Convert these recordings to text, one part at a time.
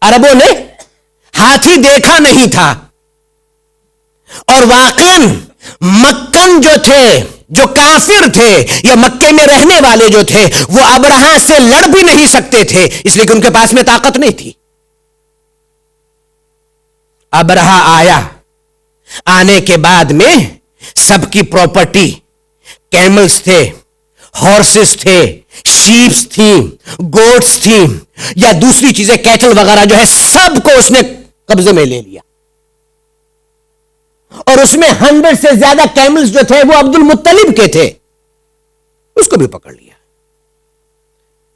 عربوں نے ہاتھی دیکھا نہیں تھا، اور واقعاً مکن جو تھے، جو کافر تھے یا مکے میں رہنے والے جو تھے، وہ ابرہہ سے لڑ بھی نہیں سکتے تھے، اس لیے کہ ان کے پاس میں طاقت نہیں تھی۔ ابرہہ آیا، آنے کے بعد میں سب کی پراپرٹی، کیملز تھے، ہارسز تھے، شیپس تھیں، گوٹس تھیں، یا دوسری چیزیں کیٹل وغیرہ جو ہے، سب کو اس نے قبضے میں لے لیا، اور اس میں 100 سے زیادہ کیملز جو تھے وہ عبد المطلب کے تھے، اس کو بھی پکڑ لیا۔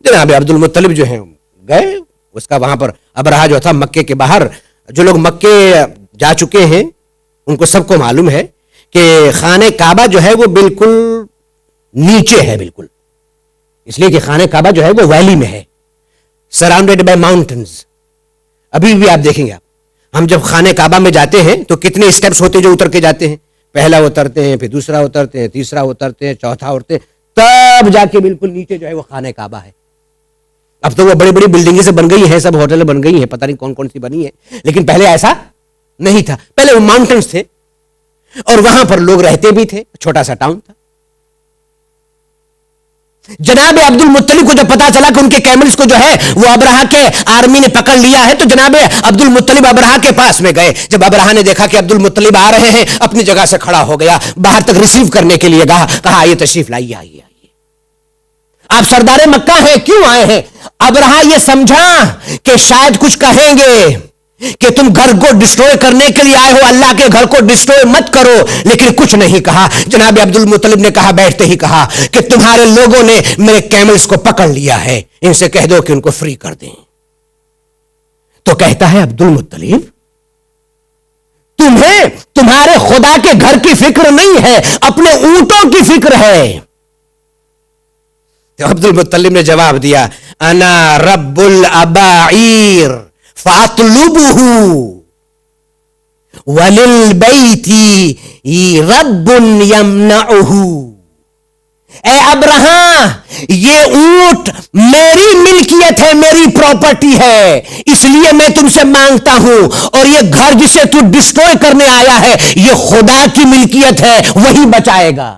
جناب عبد المطلب جو ہیں گئے، اس کا وہاں پر ابرہہ جو تھا مکے کے باہر، جو لوگ مکے جا چکے ہیں ان کو سب کو معلوم ہے کہ خانہ کعبہ جو ہے وہ بالکل نیچے ہے، بالکل، اس لیے کہ خانہ کعبہ جو ہے وہ ویلی میں ہے، سراؤنڈیڈ بائی ماؤنٹنز۔ ابھی بھی آپ دیکھیں گے، ہم جب خانہ کعبہ میں جاتے ہیں تو کتنے اسٹیپس ہوتے جو اتر کے جاتے ہیں، پہلا اترتے ہیں، پھر دوسرا اترتے ہیں، تیسرا اترتے ہیں، چوتھا اترتے ہیں، تب جا کے بالکل نیچے جو ہے وہ خانہ کعبہ ہے۔ اب تو وہ بڑی بڑی بلڈنگیں سے بن گئی ہیں، سب ہوٹل بن گئی ہیں، پتہ نہیں کون کون سی بنی ہیں، لیکن پہلے ایسا نہیں تھا، پہلے وہ ماؤنٹنز تھے اور وہاں پر لوگ رہتے بھی تھے، چھوٹا سا ٹاؤن تھا۔ جناب عبد المطلب کو جب پتا چلا کہ ان کے کیملز کو جو ہے وہ ابرہہ کے آرمی نے پکڑ لیا ہے، تو جناب عبد المطلب ابرہہ کے پاس میں گئے۔ جب ابرہہ نے دیکھا کہ عبد المطلب آ رہے ہیں، اپنی جگہ سے کھڑا ہو گیا، باہر تک ریسیو کرنے کے لیے کہا آئیے تشریف لائیے، آئیے آئیے، آپ سردار مکہ ہیں، کیوں آئے ہیں؟ ابرہہ یہ سمجھا کہ شاید کچھ کہیں گے کہ تم گھر کو ڈسٹروئے کرنے کے لیے آئے ہو، اللہ کے گھر کو ڈسٹروئے مت کرو، لیکن کچھ نہیں کہا۔ جناب عبد المطلب نے کہا، بیٹھتے ہی کہا کہ تمہارے لوگوں نے میرے کیملز کو پکڑ لیا ہے، ان سے کہہ دو کہ ان کو فری کر دیں۔ تو کہتا ہے عبد المطلب، تمہیں تمہارے خدا کے گھر کی فکر نہیں ہے، اپنے اونٹوں کی فکر ہے۔ تو عبد المطلب نے جواب دیا، انا رب الاباعیر فاطلبہ وللبیت رب یمنعہ۔ اے ابرہہ، یہ اونٹ میری ملکیت ہے، میری پراپرٹی ہے، اس لیے میں تم سے مانگتا ہوں، اور یہ گھر جسے تو ڈسٹروئے کرنے آیا ہے یہ خدا کی ملکیت ہے، وہی بچائے گا،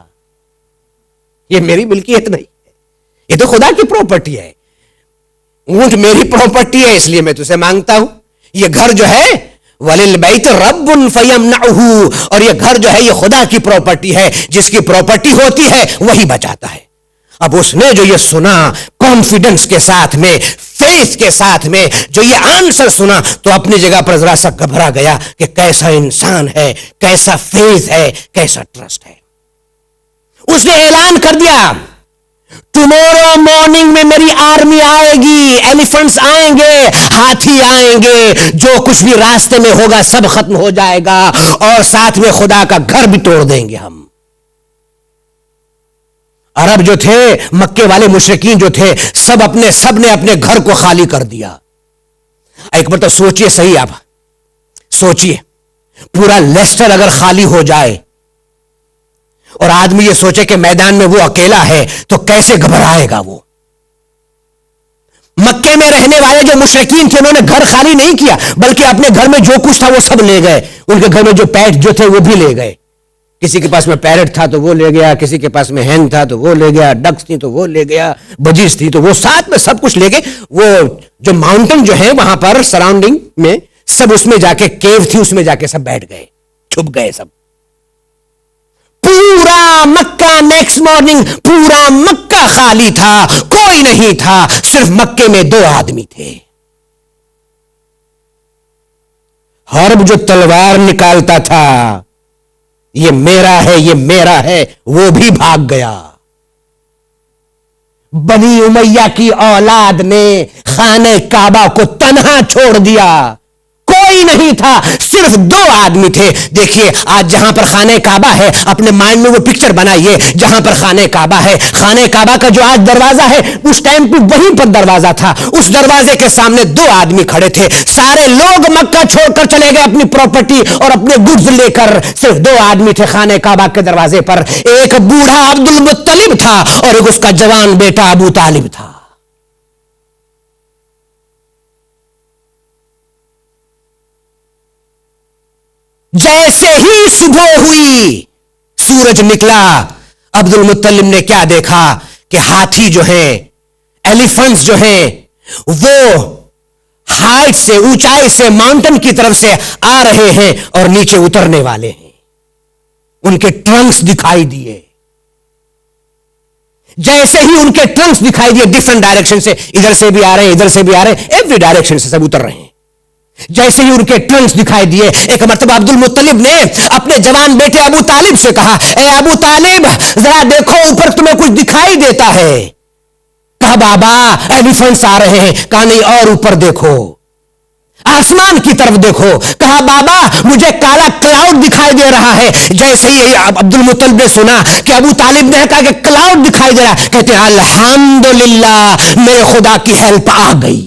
یہ میری ملکیت نہیں ہے، یہ تو خدا کی پراپرٹی ہے۔ اونٹ میری پراپرٹی ہے، اس لیے میں تجھے مانگتا ہوں، یہ گھر جو ہے وَلِلْبَيْتِ رَبٌّ فَيَمْنَعُهُ، اور یہ گھر جو ہے یہ خدا کی پراپرٹی ہے، جس کی پراپرٹی ہوتی ہے وہی بچاتا ہے۔ اب اس نے جو یہ سنا کانفیڈنس کے ساتھ میں، فیتھ کے ساتھ میں جو یہ آنسر سنا، تو اپنی جگہ پر ذرا سا گھبرا گیا کہ کیسا انسان ہے، کیسا فیتھ ہے، کیسا ٹرسٹ ہے۔ اس نے اعلان کر دیا، ٹمورو مارننگ میں میری آرمی آئے گی، ایلیفنٹس آئیں گے، ہاتھی آئیں گے، جو کچھ بھی راستے میں ہوگا سب ختم ہو جائے گا، اور ساتھ میں خدا کا گھر بھی توڑ دیں گے ہم۔ عرب جو تھے، مکے والے مشرکین جو تھے، سب نے اپنے گھر کو خالی کر دیا۔ ایک مرتبہ سوچئے صحیح، آپ سوچئے، پورا لیسٹر اگر خالی ہو جائے اور آدمی یہ سوچے کہ میدان میں وہ اکیلا ہے تو کیسے گھبرائے گا وہ۔ مکے میں رہنے والے جو مشرکین تھے انہوں نے گھر خالی نہیں کیا، بلکہ اپنے گھر میں جو کچھ تھا وہ سب لے گئے۔ ان کے گھر میں جو پیٹ جو تھے وہ بھی لے گئے، کسی کے پاس میں پیرٹ تھا تو وہ لے گیا، کسی کے پاس میں ہین تھا تو وہ لے گیا، ڈکس تھی تو وہ لے گیا، بجیز تھی تو وہ ساتھ میں سب کچھ لے گئے۔ وہ جو ماؤنٹن جو ہے وہاں پر سراؤنڈنگ میں سب، اس میں جا کے کیو تھی، اس میں جا کے سب بیٹھ گئے، چھپ گئے سب۔ پورا مکہ نیکسٹ مارننگ پورا مکہ خالی تھا، کوئی نہیں تھا، صرف مکے میں 2 آدمی تھے۔ حرب جو تلوار نکالتا تھا، یہ میرا ہے، یہ میرا ہے، وہ بھی بھاگ گیا۔ بنی امیہ کی اولاد نے خانہ کعبہ کو تنہا چھوڑ دیا، کوئی نہیں تھا، صرف 2 آدمی تھے۔ دیکھیے آج جہاں پر خانہ کعبہ ہے، اپنے مائنڈ میں وہ پکچر بنائیے، جہاں پر خانہ کعبہ ہے، خانہ کعبہ کا جو آج دروازہ ہے، اس ٹائم پہ وہیں پر دروازہ تھا، اس دروازے کے سامنے 2 آدمی کھڑے تھے۔ سارے لوگ مکہ چھوڑ کر چلے گئے اپنی پراپرٹی اور اپنے گڈز لے کر، صرف 2 آدمی تھے خانہ کعبہ کے دروازے پر، ایک بوڑھا عبد المطلب تھا اور ایک اس کا جوان بیٹا ابو طالب تھا۔ جیسے ہی صبح ہوئی سورج نکلا, عبد المطلب نے کیا دیکھا کہ ہاتھی جو ہے, ایلیفنٹس جو ہیں, وہ ہائٹ سے, اونچائی سے, ماؤنٹن کی طرف سے آ رہے ہیں اور نیچے اترنے والے ہیں. ان کے ٹرنکس دکھائی دیے. جیسے ہی ان کے ٹرنکس دکھائی دیے ڈفرنٹ ڈائریکشن سے, ادھر سے بھی آ رہے ہیں, ادھر سے بھی آ رہے ہیں, ایوری ڈائریکشن سے سب اتر رہے ہیں. جیسے ہی ان کے ٹرنکس دکھائی دیے, ایک مرتبہ عبد المطلب نے اپنے جوان بیٹے ابو طالب سے کہا, اے ابو طالب ذرا دیکھو اوپر تمہیں کچھ دکھائی دیتا ہے. کہا بابا ایلیفنٹس آ رہے ہیں. کہا نہیں, اور اوپر دیکھو, آسمان کی طرف دیکھو. کہا بابا مجھے کالا کلاؤڈ دکھائی دے رہا ہے. جیسے ہی عبد المطلب نے سنا کہ ابو طالب نے کہا کہ کلاؤڈ دکھائی دے رہا ہے, کہتے ہیں الحمدللہ میرے خدا کی ہیلپ آ گئی.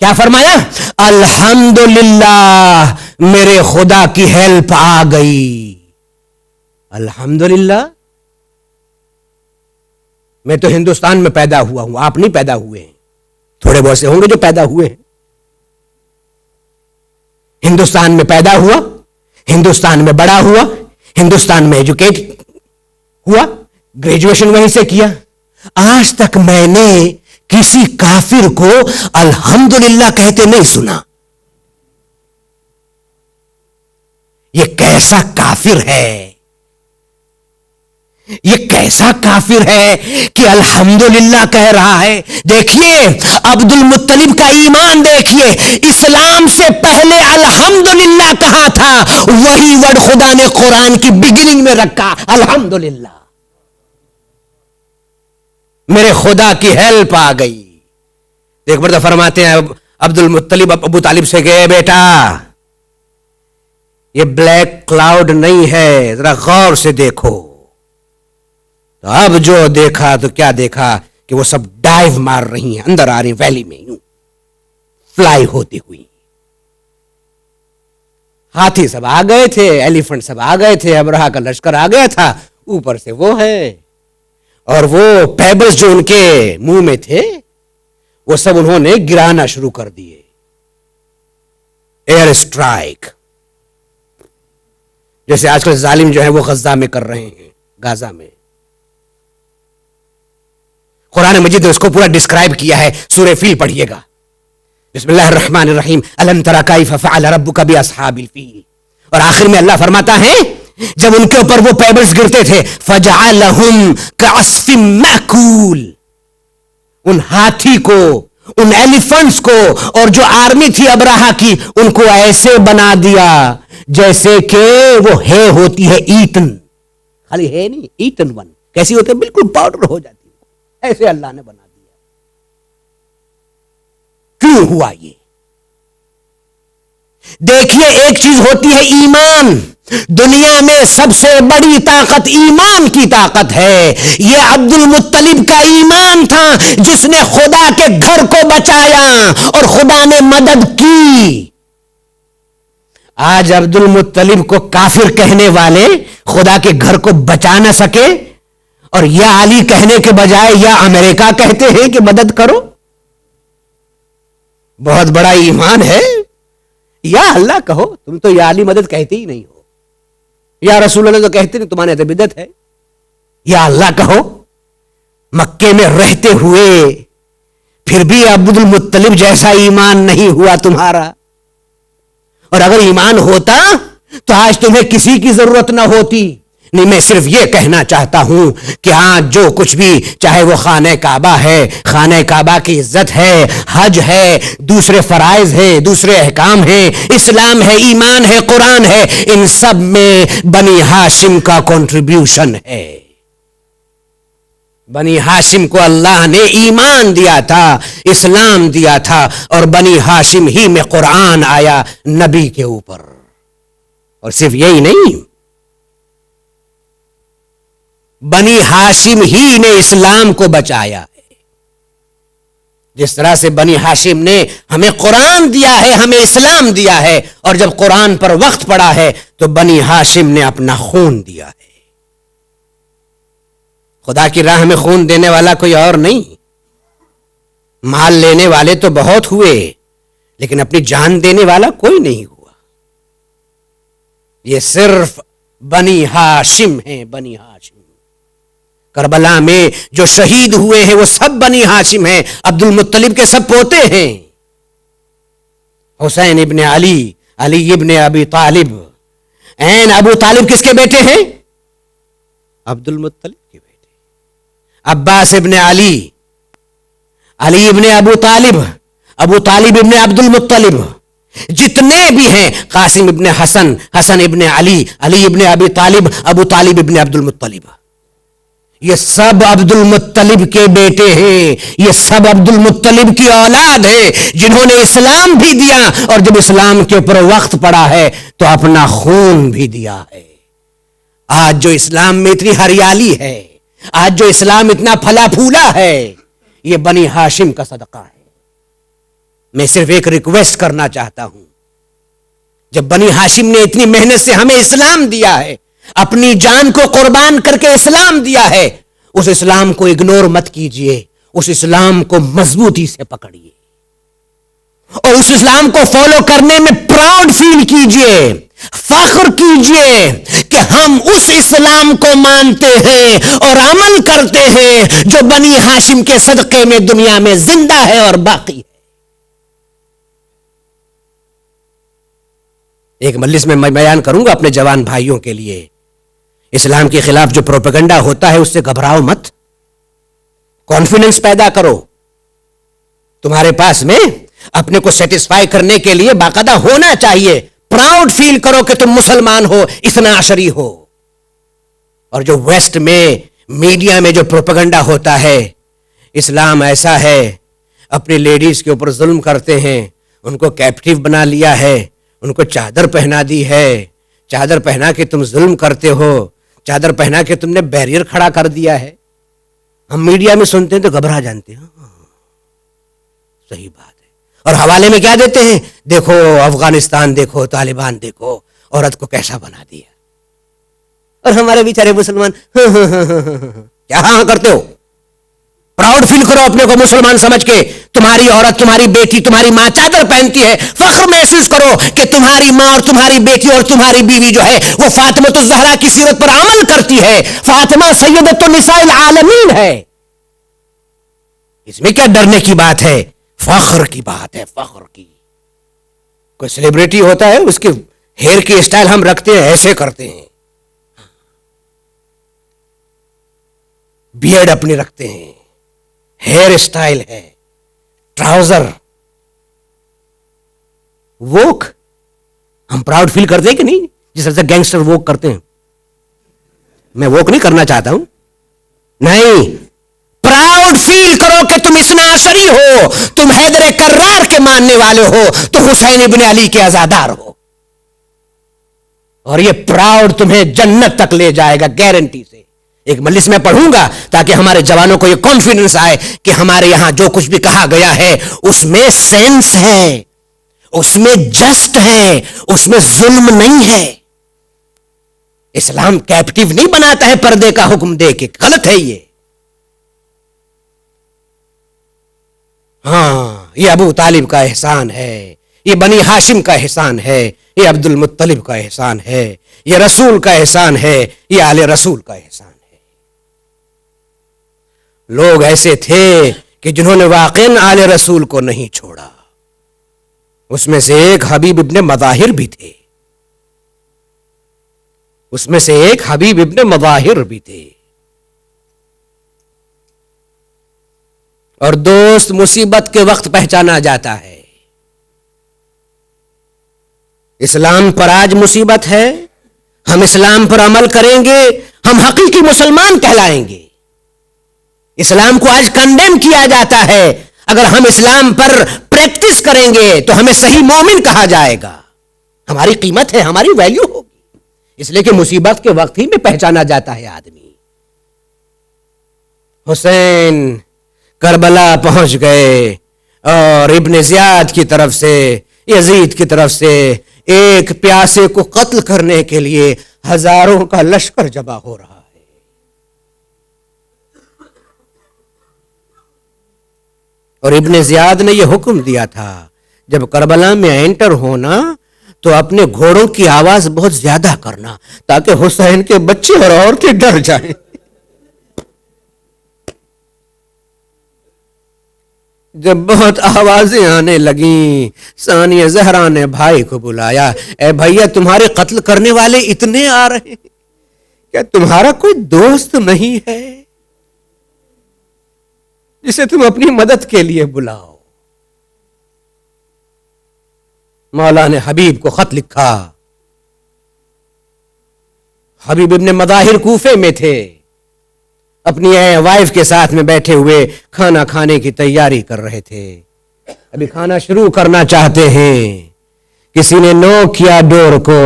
کیا فرمایا؟ الحمدللہ میرے خدا کی ہیلپ آ گئی. الحمدللہ. میں تو ہندوستان میں پیدا ہوا ہوں, آپ نہیں پیدا ہوئے ہیں, تھوڑے بہت سے ہوں گے جو پیدا ہوئے ہیں. ہندوستان میں پیدا ہوا, ہندوستان میں بڑا ہوا, ہندوستان میں ایجوکیٹ ہوا, گریجویشن وہیں سے کیا. آج تک میں نے کسی کافر کو الحمدللہ کہتے نہیں سنا. یہ کیسا کافر ہے, یہ کیسا کافر ہے کہ الحمدللہ کہہ رہا ہے. دیکھیے عبد المطلب کا ایمان دیکھیے, اسلام سے پہلے الحمدللہ کہا تھا, وہی ورڈ خدا نے قرآن کی بگننگ میں رکھا, الحمدللہ میرے خدا کی ہیلپ آ گئی. ایک بار فرماتے ہیں عبد المطلب ابو طالب سے کہ بیٹا یہ بلیک کلاؤڈ نہیں ہے, ذرا غور سے دیکھو. تو اب جو دیکھا تو کیا دیکھا کہ وہ سب ڈائیو مار رہی ہیں, اندر آ رہی ویلی میں, یوں فلائی ہوتی ہوئی. ہاتھی سب آ گئے تھے, ایلیفنٹ سب آ گئے تھے, ابرہا کا لشکر آ گیا تھا, اوپر سے وہ ہے, اور وہ پیبلز جو ان کے منہ میں تھے وہ سب انہوں نے گرانا شروع کر دیے. ایئر اسٹرائک, جیسے آج کل ظالم جو ہے وہ غزہ میں کر رہے ہیں, غازہ میں. قرآن مجید نے اس کو پورا ڈسکرائب کیا ہے, سورہ فیل پڑھیے گا. بسم اللہ الرحمن الرحیم, الم تر کیف فعل ربک باصحاب الفیل. اور آخر میں اللہ فرماتا ہے جب ان کے اوپر وہ پیبلز گرتے تھے, فجعلہم کعصف مأکول, ان ہاتھی کو, ان ایلیفنٹس کو, اور جو آرمی تھی ابراہا کی, ان کو ایسے بنا دیا جیسے کہ وہ ہے ہوتی ہے ایٹن, خالی ہے نہیں, ایٹن ون کیسی ہوتی ہے, بالکل پاؤڈر ہو جاتی ہے, ایسے اللہ نے بنا دیا. کیوں ہوا یہ؟ دیکھیے ایک چیز ہوتی ہے ایمان, دنیا میں سب سے بڑی طاقت ایمان کی طاقت ہے. یہ عبد المطلب کا ایمان تھا جس نے خدا کے گھر کو بچایا اور خدا نے مدد کی. آج عبد المطلب کو کافر کہنے والے خدا کے گھر کو بچا نہ سکے, اور یا علی کہنے کے بجائے یا امریکہ کہتے ہیں کہ مدد کرو. بہت بڑا ایمان ہے. یا اللہ کہو, تم تو یا علی مدد کہتے ہی نہیں ہو, یا رسول اللہ تو کہتے نہیں, تمہارے تو بدعت ہے. یا اللہ کہو. مکے میں رہتے ہوئے پھر بھی عبد المطلب جیسا ایمان نہیں ہوا تمہارا. اور اگر ایمان ہوتا تو آج تمہیں کسی کی ضرورت نہ ہوتی. نہیں, میں صرف یہ کہنا چاہتا ہوں کہ ہاں جو کچھ بھی, چاہے وہ خانہ کعبہ ہے, خانہ کعبہ کی عزت ہے, حج ہے, دوسرے فرائض ہیں, دوسرے احکام ہیں, اسلام ہے, ایمان ہے, قرآن ہے, ان سب میں بنی ہاشم کا کنٹریبیوشن ہے. بنی ہاشم کو اللہ نے ایمان دیا تھا, اسلام دیا تھا, اور بنی ہاشم ہی میں قرآن آیا نبی کے اوپر. اور صرف یہی نہیں, بنی ہاشم ہی نے اسلام کو بچایا ہے. جس طرح سے بنی ہاشم نے ہمیں قرآن دیا ہے, ہمیں اسلام دیا ہے, اور جب قرآن پر وقت پڑا ہے تو بنی ہاشم نے اپنا خون دیا ہے. خدا کی راہ میں خون دینے والا کوئی اور نہیں. مال لینے والے تو بہت ہوئے, لیکن اپنی جان دینے والا کوئی نہیں ہوا. یہ صرف بنی ہاشم ہیں. بنی ہاشم کربلا میں جو شہید ہوئے ہیں وہ سب بنی ہاشم ہیں. عبد المطلب کے سب پوتے ہیں. حسین ابن علی، علی ابن ابی طالب. این ابو طالب کس کے بیٹے ہیں؟ عبد المطلب کے بیٹے. عباس ابن علی، علی ابن ابو طالب، ابو طالب ابن عبد المطلب. جتنے بھی ہیں، قاسم ابن حسن، حسن ابن علی، علی ابن ابی طالب، ابو طالب ابن عبد المطلب، یہ سب عبد المطلب کے بیٹے ہیں. یہ سب عبد المطلب کی اولاد ہے جنہوں نے اسلام بھی دیا اور جب اسلام کے اوپر وقت پڑا ہے تو اپنا خون بھی دیا ہے. آج جو اسلام میں اتنی ہریالی ہے، آج جو اسلام اتنا پھلا پھولا ہے، یہ بنی ہاشم کا صدقہ ہے. میں صرف ایک ریکویسٹ کرنا چاہتا ہوں، جب بنی ہاشم نے اتنی محنت سے ہمیں اسلام دیا ہے، اپنی جان کو قربان کر کے اسلام دیا ہے، اس اسلام کو اگنور مت کیجئے. اس اسلام کو مضبوطی سے پکڑیے اور اس اسلام کو فالو کرنے میں پراؤڈ فیل کیجئے، فخر کیجئے کہ ہم اس اسلام کو مانتے ہیں اور عمل کرتے ہیں جو بنی ہاشم کے صدقے میں دنیا میں زندہ ہے اور باقی ہے. ایک مجلس میں بیان کروں گا اپنے جوان بھائیوں کے لیے، اسلام کے خلاف جو پروپیگنڈا ہوتا ہے اس سے گھبراؤ مت، کانفیڈنس پیدا کرو. تمہارے پاس میں اپنے کو سیٹسفائی کرنے کے لیے باقاعدہ ہونا چاہیے. پراؤڈ فیل کرو کہ تم مسلمان ہو، اثنا عشری ہو. اور جو ویسٹ میں میڈیا میں جو پروپیگنڈا ہوتا ہے، اسلام ایسا ہے، اپنی لیڈیز کے اوپر ظلم کرتے ہیں، ان کو کیپٹیو بنا لیا ہے، ان کو چادر پہنا دی ہے، چادر پہنا کے تم ظلم کرتے ہو، چادر پہنا کے تم نے بیریئر کھڑا کر دیا ہے. ہم میڈیا میں سنتے ہیں تو گھبرا جانتے ہیں. صحیح بات ہے. اور حوالے میں کیا دیتے ہیں؟ دیکھو افغانستان، دیکھو طالبان، دیکھو عورت کو کیسا بنا دیا. اور ہمارے بیچارے مسلمان کیا ہاں کرتے ہو؟ پراؤڈ فیل کرو اپنے کو مسلمان سمجھ کے. تمہاری عورت، تمہاری بیٹی، تمہاری ماں چادر پہنتی ہے، فخر محسوس کرو کہ تمہاری ماں اور تمہاری بیٹی اور تمہاری بیوی جو ہے وہ فاطمہ الزہرا کی سیرت پر عمل کرتی ہے. فاطمہ سیدۃ النساء العالمین ہے. اس میں کیا ڈرنے کی بات ہے؟ فخر کی بات ہے، فخر کی. کوئی سیلیبریٹی ہوتا ہے، اس کے ہیئر کی اسٹائل ہم رکھتے ہیں، ایسے کرتے ہیں، بیئرڈ اپنی رکھتے ہیں، ہیئر اسٹائل ہے، ٹراؤزر. ووک ہم پراؤڈ فیل کرتے ہیں کہ نہیں؟ جس طرح سے گینگسٹر ووک کرتے ہیں. میں ووک نہیں کرنا چاہتا ہوں، نہیں. پراؤڈ فیل کرو کہ تم اثنا عشری ہو، تم حیدر کرار کے ماننے والے ہو، تو حسین ابن علی کے عزادار ہو. اور یہ پراؤڈ تمہیں جنت تک لے جائے گا گارنٹی سے. ایک مجلس میں پڑھوں گا تاکہ ہمارے جوانوں کو یہ کانفیڈنس آئے کہ ہمارے یہاں جو کچھ بھی کہا گیا ہے اس میں سینس ہے، اس میں جسٹ ہے، اس میں ظلم نہیں ہے. اسلام کیپٹیو نہیں بناتا ہے پردے کا حکم دے کے، غلط ہے یہ. ہاں، یہ ابو طالب کا احسان ہے، یہ بنی ہاشم کا احسان ہے، یہ عبد المطلب کا احسان ہے، یہ رسول کا احسان ہے، یہ آل رسول کا احسان ہے. لوگ ایسے تھے کہ جنہوں نے واقعاً آل رسول کو نہیں چھوڑا. اس میں سے ایک حبیب ابن مظاہر بھی تھے، اس میں سے ایک حبیب ابن مظاہر بھی تھے. اور دوست مصیبت کے وقت پہچانا جاتا ہے. اسلام پر آج مصیبت ہے، ہم اسلام پر عمل کریں گے، ہم حقیقی مسلمان کہلائیں گے. اسلام کو آج کنڈیم کیا جاتا ہے، اگر ہم اسلام پر پریکٹس کریں گے تو ہمیں صحیح مومن کہا جائے گا. ہماری قیمت ہے، ہماری ویلیو ہوگی، اس لیے کہ مصیبت کے وقت ہی میں پہچانا جاتا ہے آدمی. حسین کربلا پہنچ گئے اور ابن زیاد کی طرف سے، یزید کی طرف سے ایک پیاسے کو قتل کرنے کے لیے ہزاروں کا لشکر جمع ہو رہا ہے. اور ابن زیاد نے یہ حکم دیا تھا جب کربلا میں انٹر ہونا تو اپنے گھوڑوں کی آواز بہت زیادہ کرنا تاکہ حسین کے بچے اور عورتیں ڈر جائیں. جب بہت آوازیں آنے لگیں ثانیہ زہرا نے بھائی کو بلایا. اے بھیا تمہارے قتل کرنے والے اتنے آ رہے ہیں, کیا تمہارا کوئی دوست نہیں ہے جسے تم اپنی مدد کے لیے بلاؤ؟ مولا نے حبیب کو خط لکھا. حبیب ابن مظاہر کوفے میں تھے, اپنی وائف کے ساتھ میں بیٹھے ہوئے کھانا کھانے کی تیاری کر رہے تھے. ابھی کھانا شروع کرنا چاہتے ہیں, کسی نے نوک کیا ڈور کو.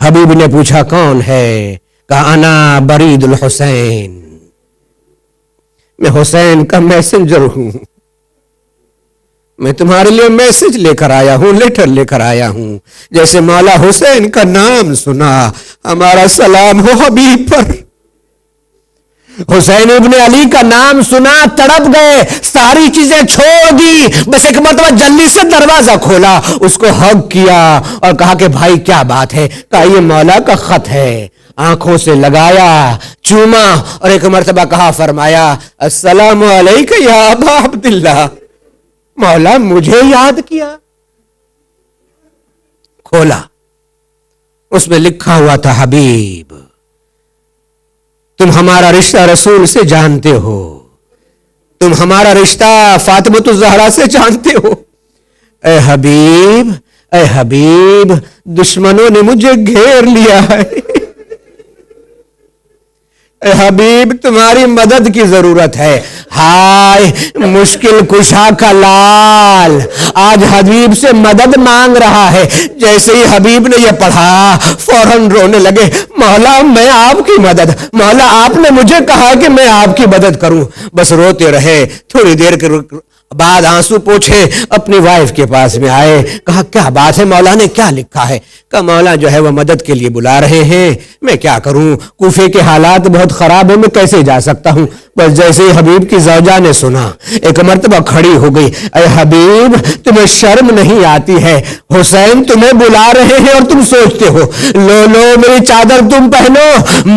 حبیب نے پوچھا کون ہے؟ کہا انا برید الحسین, میں حسین کا میسنجر ہوں, میں تمہارے لیے میسج لے کر آیا ہوں, لیٹر لے کر آیا ہوں. جیسے مولا حسین کا نام سنا ہمارا سلام ہو حبیب پر. حسین ابن علی کا نام سنا تڑپ گئے, ساری چیزیں چھوڑ دی, بس ایک مرتبہ جلدی سے دروازہ کھولا, اس کو ہگ کیا اور کہا کہ بھائی کیا بات ہے؟ کہا یہ مولا کا خط ہے. آنکھوں سے لگایا, چوما اور ایک مرتبہ کہا, فرمایا السلام علیکم یا ابا عبداللہ, مولا مجھے یاد کیا. کھولا, اس میں لکھا ہوا تھا حبیب تم ہمارا رشتہ رسول سے جانتے ہو, تم ہمارا رشتہ فاطمہ الزہرا سے جانتے ہو. اے حبیب, اے حبیب, دشمنوں نے مجھے گھیر لیا ہے. اے حبیب تمہاری مدد کی ضرورت ہے. ہائے مشکل کشا کا لال آج حبیب سے مدد مانگ رہا ہے. جیسے ہی حبیب نے یہ پڑھا فوراً رونے لگے, مولا میں آپ کی مدد, مولا آپ نے مجھے کہا کہ میں آپ کی مدد کروں. بس روتے رہے. تھوڑی دیر کے بعد آنسو پوچھے اپنی وائف کے پاس میں آئے. کہا کیا بات ہے, مولا نے کیا لکھا ہے؟ کہا مولا جو ہے وہ مدد کے لیے بلا رہے ہیں, میں کیا کروں, کوفے کے حالات بہت خراب ہیں, میں کیسے جا سکتا ہوں. بس جیسے ہی حبیب کی زوجہ نے سنا ایک مرتبہ کھڑی ہو گئی. اے حبیب تمہیں شرم نہیں آتی ہے, حسین تمہیں بلا رہے ہیں اور تم سوچتے ہو لو لو میری چادر تم پہنو,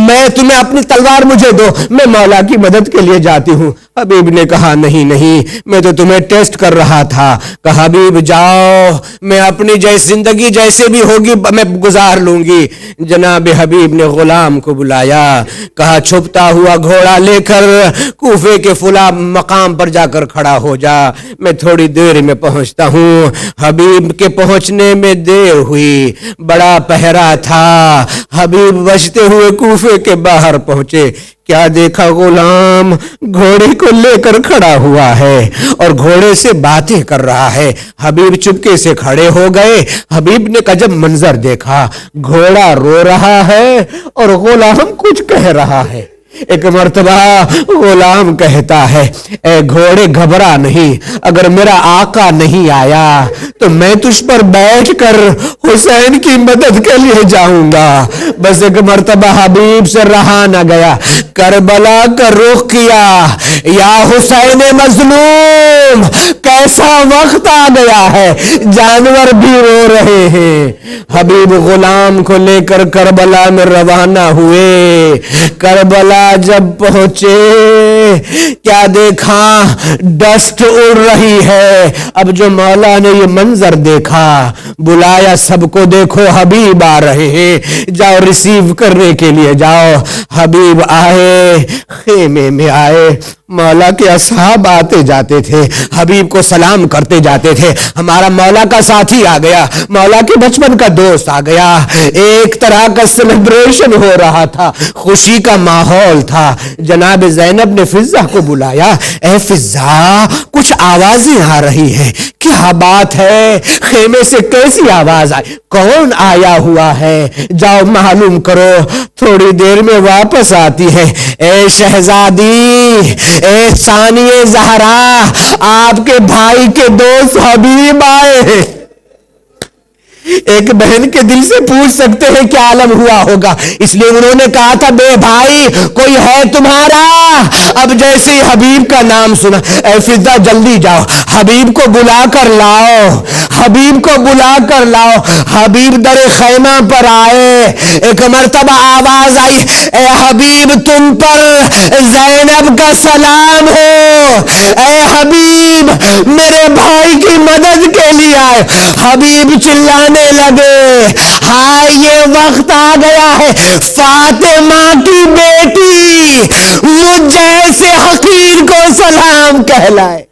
میں تمہیں اپنی تلوار مجھے دو, میں مولا کی مدد کے لیے جاتی ہوں. حبیب نے کہا نہیں نہیں, میں تو تمہیں ٹیسٹ کر رہا تھا. کہا حبیب جاؤ, میں اپنی زندگی جیسے بھی ہوگی میں گزار لوں گی. جناب حبیب نے غلام کو بلایا, کہا چھپتا ہوا گھوڑا لے کر کوفے کے فلاں مقام پر جا کر کھڑا ہو جا, میں تھوڑی دیر میں پہنچتا ہوں. حبیب کے پہنچنے میں دیر ہوئی, بڑا پہرا تھا. حبیب بجتے ہوئے کوفے کے باہر پہنچے. کیا دیکھا, غلام گھوڑے کو لے کر کھڑا ہوا ہے اور گھوڑے سے باتیں کر رہا ہے. حبیب چپکے سے کھڑے ہو گئے. حبیب نے جب منظر دیکھا, گھوڑا رو رہا ہے اور غلام کچھ کہہ رہا ہے. ایک مرتبہ غلام کہتا ہے اے گھوڑے گھبرا نہیں, اگر میرا آقا نہیں آیا تو میں تجھ پر بیٹھ کر حسین کی مدد کے لیے جاؤں گا. بس ایک مرتبہ حبیب سے رہا نہ گیا, کربلا کا رخ کیا. یا حسین مظلوم, کیسا وقت آ گیا ہے, جانور بھی رو رہے ہیں. حبیب غلام کو لے کر کربلا میں روانہ ہوئے. کربلا جب پہنچے کیا دیکھا, ڈسٹ اڑ رہی ہے. اب جو مولا نے یہ منظر دیکھا, بلایا سب کو, دیکھو حبیب آ رہے ہیں, جاؤ ریسیو کرنے کے لیے جاؤ. حبیب آئے, خیمے میں آئے. مولا کے اصحاب آتے جاتے تھے, حبیب کو سلام کرتے جاتے تھے. ہمارا مولا کا ساتھی آ گیا, مولا کے بچپن کا دوست آ گیا. ایک طرح کا سیلیبریشن ہو رہا تھا, خوشی کا ماحول تھا. جناب زینب نے فضہ کو بلایا. اے فضہ, کچھ آوازیں آ رہی ہیں, کیا بات ہے؟ خیمے سے کیسی آواز آئی, کون آیا ہوا ہے, جاؤ معلوم کرو. تھوڑی دیر میں واپس آتی ہے. اے شہزادی, اے ثانیہ زہرا, آپ کے بھائی کے دوست حبیب آئے. ایک بہن کے دل سے پوچھ سکتے ہیں کیا عالم ہوا ہوگا. اس لیے انہوں نے کہا تھا بے بھائی کوئی ہے تمہارا؟ اب جیسے ہی حبیب کا نام سنا، اے فضا جلدی جاؤ حبیب کو بلا کر لاؤ، حبیب کو بلا کر لاؤ. حبیب در خیمہ پر آئے، ایک مرتبہ آواز آئی اے حبیب تم پر زینب کا سلام ہو، اے حبیب میرے بھائی کی مدد کے لیے آئے. حبیب چلانے لگے ہائے یہ وقت آ گیا ہے فاطمہ کی بیٹی مجھ جیسے حقیر کو سلام کہلائے.